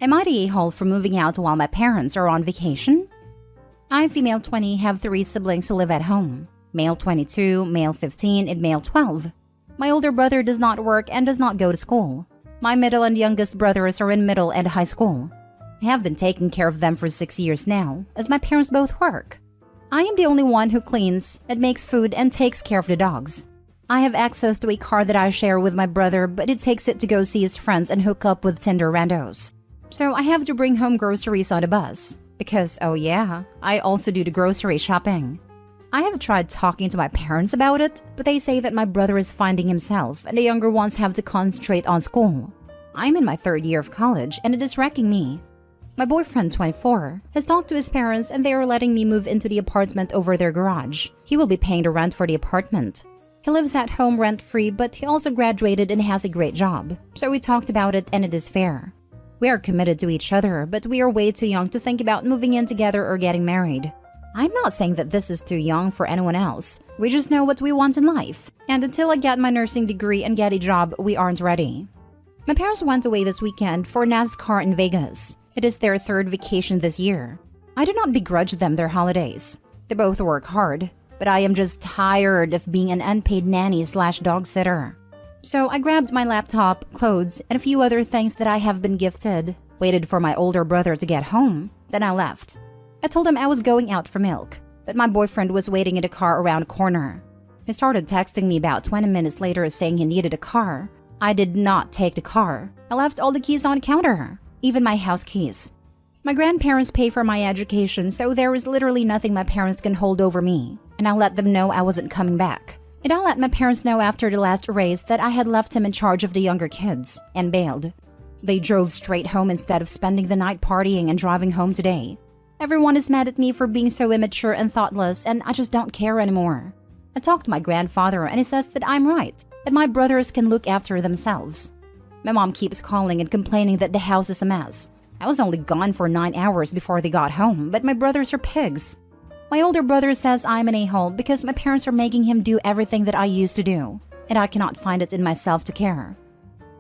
Am I the a-hole for moving out while my parents are on vacation? I, female 20, have 3 siblings who live at home. Male 22, male 15, and male 12. My older brother does not work and does not go to school. My middle and youngest brothers are in middle and high school. I have been taking care of them for 6 years now, as my parents both work. I am the only one who cleans and makes food and takes care of the dogs. I have access to a car that I share with my brother, but he takes it to go see his friends and hook up with Tinder randos. So I have to bring home groceries on a bus. Because, oh yeah, I also do the grocery shopping. I have tried talking to my parents about it, but they say that my brother is finding himself and the younger ones have to concentrate on school. I'm in my 3rd year of college and it is wrecking me. My boyfriend, 24, has talked to his parents and they are letting me move into the apartment over their garage. He will be paying the rent for the apartment. He lives at home rent-free, but he also graduated and has a great job. So we talked about it and it is fair. We are committed to each other, but we are way too young to think about moving in together or getting married. I'm not saying that this is too young for anyone else. We just know what we want in life. And until I get my nursing degree and get a job, we aren't ready. My parents went away this weekend for NASCAR in Vegas. It is their 3rd vacation this year. I do not begrudge them their holidays. They both work hard, but I am just tired of being an unpaid nanny/dog sitter. So I grabbed my laptop, clothes, and a few other things that I have been gifted, waited for my older brother to get home, then I left. I told him I was going out for milk, but my boyfriend was waiting in the car around a corner. He started texting me about 20 minutes later saying he needed a car. I did not take the car. I left all the keys on the counter, even my house keys. My grandparents pay for my education, so there is literally nothing my parents can hold over me, and I let them know I wasn't coming back. And I let my parents know after the last race that I had left him in charge of the younger kids, and bailed. They drove straight home instead of spending the night partying and driving home today. Everyone is mad at me for being so immature and thoughtless, and I just don't care anymore. I talked to my grandfather and he says that I'm right, that my brothers can look after themselves. My mom keeps calling and complaining that the house is a mess. I was only gone for 9 hours before they got home, but my brothers are pigs. My older brother says I'm an a-hole because my parents are making him do everything that I used to do, and I cannot find it in myself to care.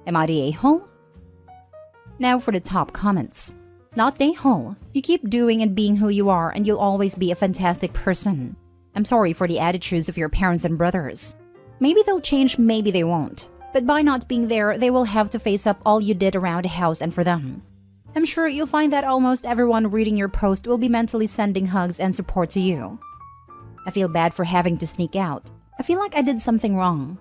Am I the a-hole? Now for the top comments. Not the a-hole. You keep doing and being who you are and you'll always be a fantastic person. I'm sorry for the attitudes of your parents and brothers. Maybe they'll change, maybe they won't. But by not being there, they will have to face up all you did around the house and for them. I'm sure you'll find that almost everyone reading your post will be mentally sending hugs and support to you. I feel bad for having to sneak out. I feel like I did something wrong.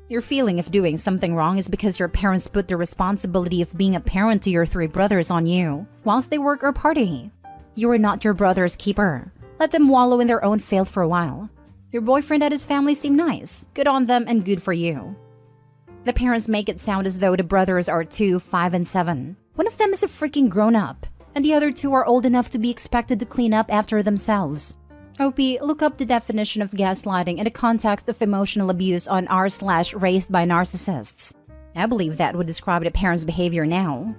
Your feeling of doing something wrong is because your parents put the responsibility of being a parent to your 3 brothers on you, whilst they work or party. You are not your brother's keeper. Let them wallow in their own filth for a while. Your boyfriend and his family seem nice. Good on them and good for you. The parents make it sound as though the brothers are 2, 5, and 7. One of them is a freaking grown-up, and the other 2 are old enough to be expected to clean up after themselves. OP, look up the definition of gaslighting in the context of emotional abuse on r/raised by narcissists. I believe that would describe the parents' behavior now.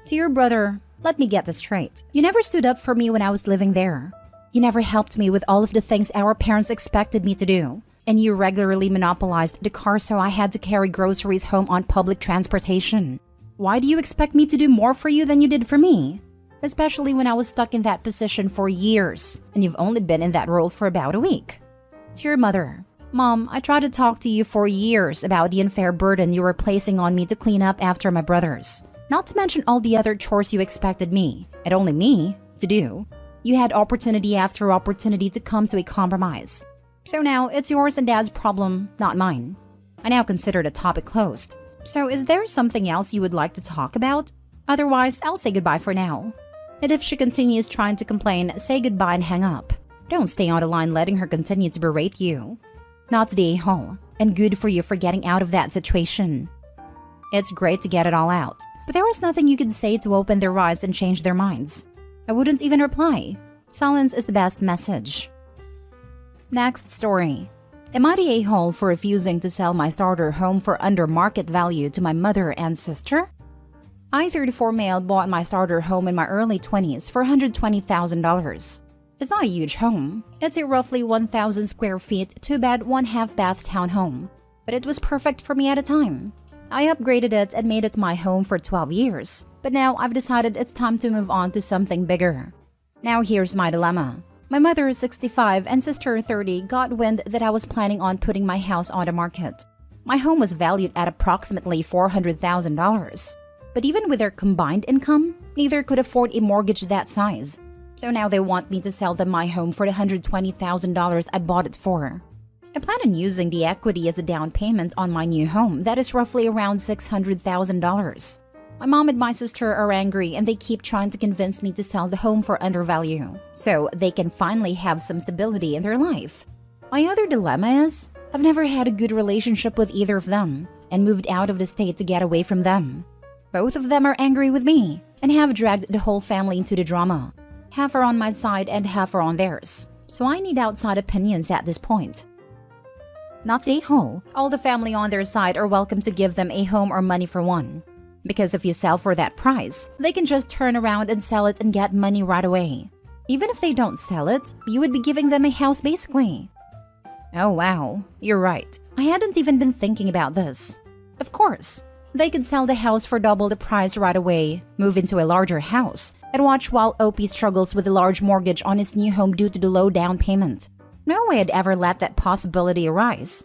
To your brother, let me get this straight. You never stood up for me when I was living there. You never helped me with all of the things our parents expected me to do. And you regularly monopolized the car so I had to carry groceries home on public transportation. Why do you expect me to do more for you than you did for me? Especially when I was stuck in that position for years, and you've only been in that role for about a week. To your mother, Mom, I tried to talk to you for years about the unfair burden you were placing on me to clean up after my brothers. Not to mention all the other chores you expected me, and only me, to do. You had opportunity after opportunity to come to a compromise. So now, it's yours and Dad's problem, not mine. I now consider the topic closed. So is there something else you would like to talk about? Otherwise, I'll say goodbye for now. And if she continues trying to complain, say goodbye and hang up. Don't stay on the line letting her continue to berate you. Not the a-hole, and good for you for getting out of that situation. It's great to get it all out, but there was nothing you could say to open their eyes and change their minds. I wouldn't even reply. Silence is the best message. Next story. Am I the a-hole for refusing to sell my starter home for under market value to my mother and sister? I, 34 male, bought my starter home in my early 20s for $120,000. It's not a huge home. It's a roughly 1,000 square feet, 2-bed, 1/2 bath townhome. But it was perfect for me at a time. I upgraded it and made it my home for 12 years. but now I've decided it's time to move on to something bigger. Now here's my dilemma. My mother, 65, and sister, 30, got wind that I was planning on putting my house on the market. My home was valued at approximately $400,000. But even with their combined income, neither could afford a mortgage that size. So now they want me to sell them my home for the $120,000 I bought it for. I plan on using the equity as a down payment on my new home that is roughly around $600,000. My mom and my sister are angry and they keep trying to convince me to sell the home for undervalue so they can finally have some stability in their life. My other dilemma is I've never had a good relationship with either of them and moved out of the state to get away from them. Both of them are angry with me and have dragged the whole family into the drama. Half are on my side and half are on theirs, so I need outside opinions at this point. Not a whole. All the family on their side are welcome to give them a home or money for one. Because if you sell for that price, they can just turn around and sell it and get money right away. Even if they don't sell it, you would be giving them a house basically. Oh wow, you're right. I hadn't even been thinking about this. Of course, they could sell the house for double the price right away, move into a larger house, and watch while OP struggles with a large mortgage on his new home due to the low down payment. No way I'd ever let that possibility arise.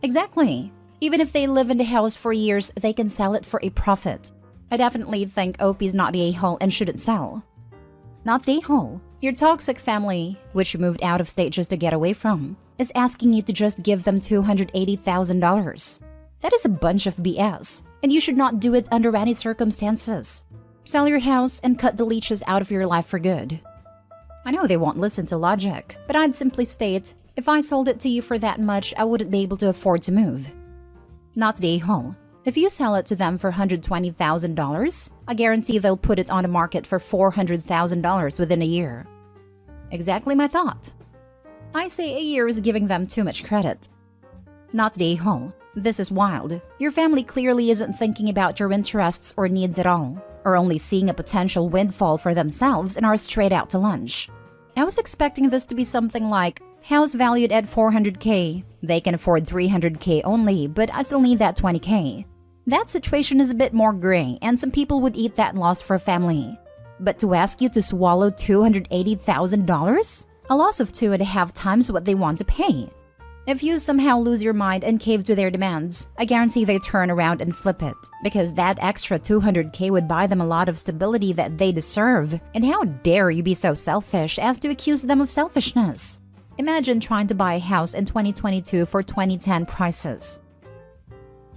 Exactly. Even if they live in the house for years, they can sell it for a profit. I definitely think OP's not the a-hole and shouldn't sell. Not the a-hole. Your toxic family, which you moved out of state just to get away from, is asking you to just give them $280,000. That is a bunch of BS, and you should not do it under any circumstances. Sell your house and cut the leeches out of your life for good. I know they won't listen to logic, but I'd simply state, if I sold it to you for that much, I wouldn't be able to afford to move. Not the a-hole. If you sell it to them for $120,000, I guarantee they'll put it on the market for $400,000 within a year. Exactly my thought. I say a year is giving them too much credit. Not the a-hole. This is wild. Your family clearly isn't thinking about your interests or needs at all, or only seeing a potential windfall for themselves and are straight out to lunch. I was expecting this to be something like, house valued at $400K. They can afford $300K only, but I still need that $20K. That situation is a bit more gray, and some people would eat that loss for a family. But to ask you to swallow $280,000? A loss of 2.5 times what they want to pay. If you somehow lose your mind and cave to their demands, I guarantee they turn around and flip it, because that extra $200K would buy them a lot of stability that they deserve. And how dare you be so selfish as to accuse them of selfishness? Imagine trying to buy a house in 2022 for 2010 prices.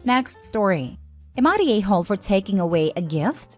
Next story. Am I the a-hole for taking away a gift?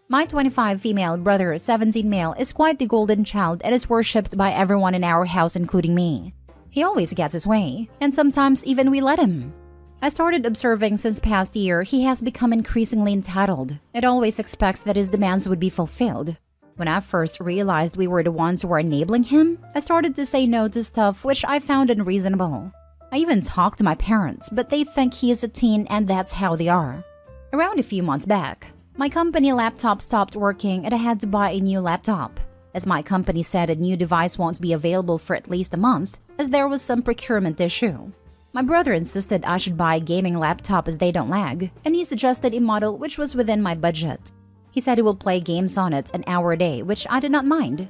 My 25 female brother, 17 male, is quite the golden child and is worshipped by everyone in our house, including me. He always gets his way, and sometimes even we let him. I started observing since past year he has become increasingly entitled. It always expects that his demands would be fulfilled. When I first realized we were the ones who were enabling him, I started to say no to stuff which I found unreasonable. I even talked to my parents, but they think he is a teen and that's how they are. Around a few months back, my company laptop stopped working and I had to buy a new laptop. As my company said a new device won't be available for at least a month, as there was some procurement issue. My brother insisted I should buy a gaming laptop as they don't lag, and he suggested a model which was within my budget. He said he will play games on it an hour a day, which I did not mind.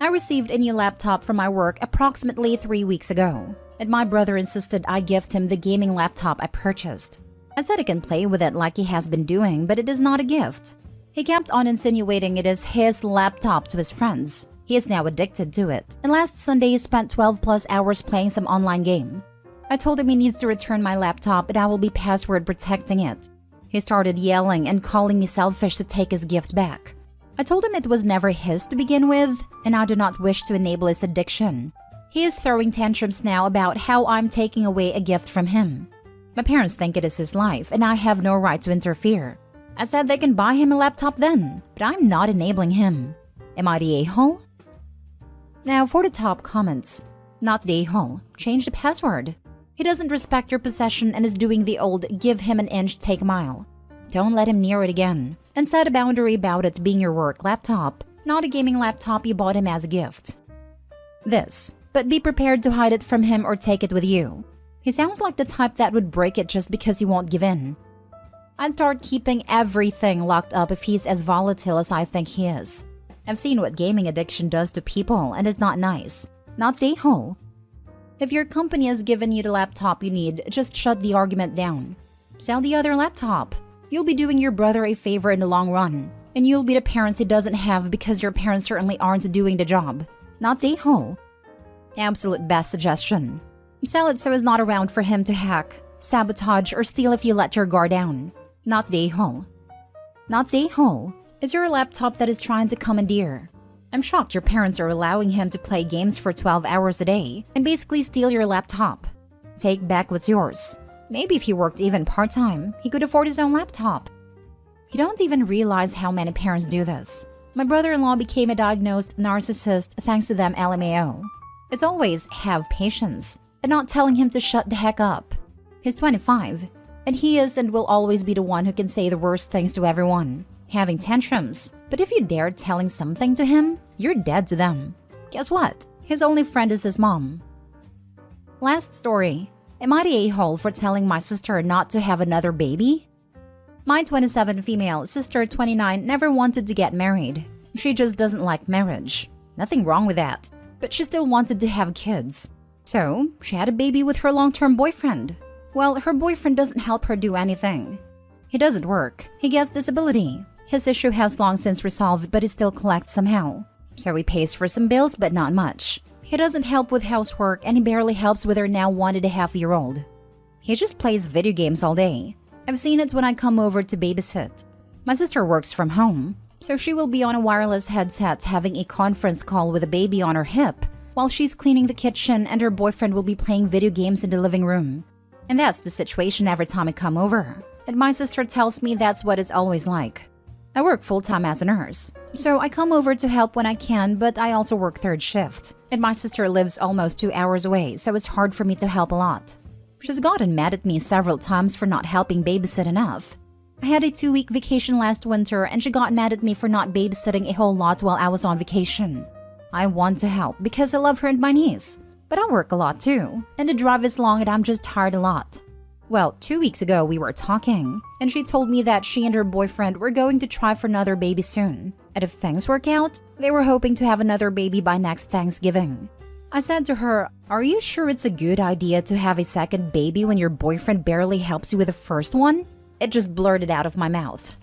I received a new laptop from my work approximately 3 weeks ago, and my brother insisted I gift him the gaming laptop I purchased. I said he can play with it like he has been doing, but it is not a gift. He kept on insinuating it is his laptop to his friends. He is now addicted to it, and last Sunday he spent 12+ hours playing some online game. I told him he needs to return my laptop and I will be password protecting it. He started yelling and calling me selfish to take his gift back. I told him it was never his to begin with, and I do not wish to enable his addiction. He is throwing tantrums now about how I'm taking away a gift from him. My parents think it is his life, and I have no right to interfere. I said they can buy him a laptop then, but I'm not enabling him. Am I the a-hole? Now for the top comments. Not the a-hole. Change the password. He doesn't respect your possession and is doing the old give him an inch, take a mile. Don't let him near it again. And set a boundary about it being your work laptop, not a gaming laptop you bought him as a gift. This, but be prepared to hide it from him or take it with you. He sounds like the type that would break it just because he won't give in. I'd start keeping everything locked up if he's as volatile as I think he is. I've seen what gaming addiction does to people, and it's not nice. Not stay whole. If your company has given you the laptop you need, just shut the argument down. Sell the other laptop. You'll be doing your brother a favor in the long run, and you'll be the parents he doesn't have because your parents certainly aren't doing the job. Not stay whole. Absolute best suggestion. Sell it so it's not around for him to hack, sabotage, or steal if you let your guard down. Not stay whole. Not stay whole is your laptop that is trying to commandeer. I'm shocked your parents are allowing him to play games for 12 hours a day and basically steal your laptop. Take back what's yours. Maybe if he worked even part-time, he could afford his own laptop. You don't even realize how many parents do this. My brother-in-law became a diagnosed narcissist thanks to them LMAO. It's always have patience and not telling him to shut the heck up. He's 25, and he is and will always be the one who can say the worst things to everyone, having tantrums. But if you dare telling something to him, you're dead to them. Guess what? His only friend is his mom. Last story. Am I the a-hole for telling my sister not to have another baby? My 27 female sister 29 never wanted to get married. She just doesn't like marriage. Nothing wrong with that. But she still wanted to have kids. So, she had a baby with her long-term boyfriend. Well, her boyfriend doesn't help her do anything. He doesn't work. He gets disability. His issue has long since resolved, but he still collects somehow. So he pays for some bills, but not much. He doesn't help with housework, and he barely helps with her now 1.5-year-old. He just plays video games all day. I've seen it when I come over to babysit. My sister works from home, so she will be on a wireless headset having a conference call with a baby on her hip while she's cleaning the kitchen, and her boyfriend will be playing video games in the living room. And that's the situation every time I come over. And my sister tells me that's what it's always like. I work full-time as a nurse, so I come over to help when I can, but I also work third shift. And my sister lives almost 2 hours away, so it's hard for me to help a lot. She's gotten mad at me several times for not helping babysit enough. I had a 2-week vacation last winter, and she got mad at me for not babysitting a whole lot while I was on vacation. I want to help because I love her and my niece, but I work a lot too, and the drive is long and I'm just tired a lot. Well, 2 weeks ago we were talking, and she told me that she and her boyfriend were going to try for another baby soon, and if things work out, they were hoping to have another baby by next Thanksgiving. I said to her, "Are you sure it's a good idea to have a second baby when your boyfriend barely helps you with the first one?" It just blurted out of my mouth.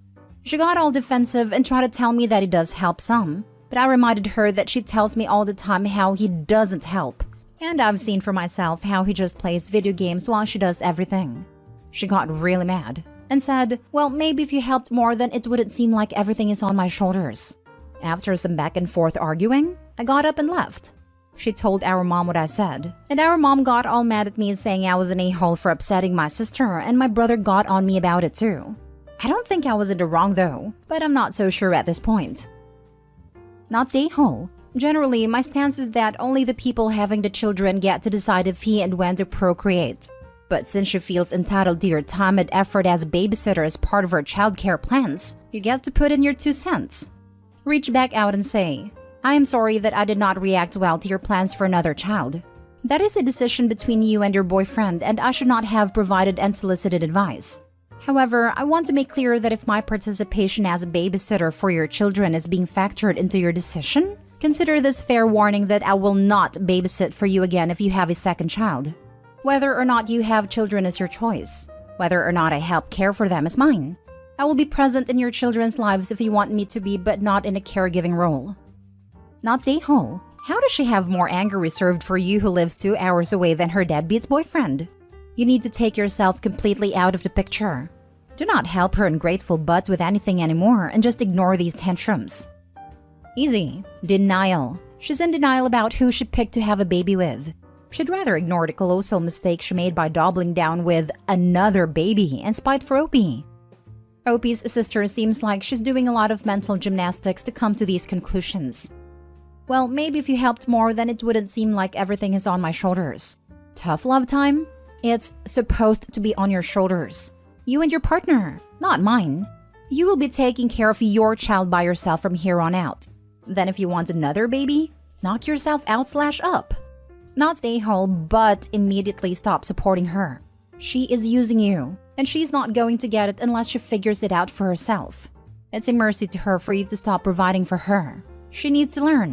She got all defensive and tried to tell me that it does help some, but I reminded her that she tells me all the time how he doesn't help. And I've seen for myself how he just plays video games while she does everything. She got really mad and said, "Well, maybe if you helped more, then it wouldn't seem like everything is on my shoulders." After some back and forth arguing, I got up and left. She told our mom what I said, and our mom got all mad at me saying I was an a-hole for upsetting my sister, and my brother got on me about it too. I don't think I was in the wrong though, but I'm not so sure at this point. Not the a-hole. Generally, my stance is that only the people having the children get to decide if he and when to procreate. But since she feels entitled to your time and effort as a babysitter as part of her childcare plans, you get to put in your 2 cents. Reach back out and say, "I am sorry that I did not react well to your plans for another child. That is a decision between you and your boyfriend, and I should not have provided unsolicited advice. However, I want to make clear that if my participation as a babysitter for your children is being factored into your decision, consider this fair warning that I will not babysit for you again if you have a second child. Whether or not you have children is your choice. Whether or not I help care for them is mine. I will be present in your children's lives if you want me to be, but not in a caregiving role." Not the a-hole. How does she have more anger reserved for you who lives 2 hours away than her deadbeat's boyfriend? You need to take yourself completely out of the picture. Do not help her ungrateful butt with anything anymore and just ignore these tantrums. Easy. Denial. She's in denial about who she picked to have a baby with. She'd rather ignore the colossal mistake she made by doubling down with another baby and spite for Opie. Opie's sister seems like she's doing a lot of mental gymnastics to come to these conclusions. Well, maybe if you helped more, then it wouldn't seem like everything is on my shoulders. Tough love time? It's supposed to be on your shoulders. You and your partner, not mine. You will be taking care of your child by yourself from here on out. Then if you want another baby, knock yourself out/up. Not stay home, but immediately stop supporting her. She is using you. And she's not going to get it unless she figures it out for herself. It's a mercy to her for you to stop providing for her. She needs to learn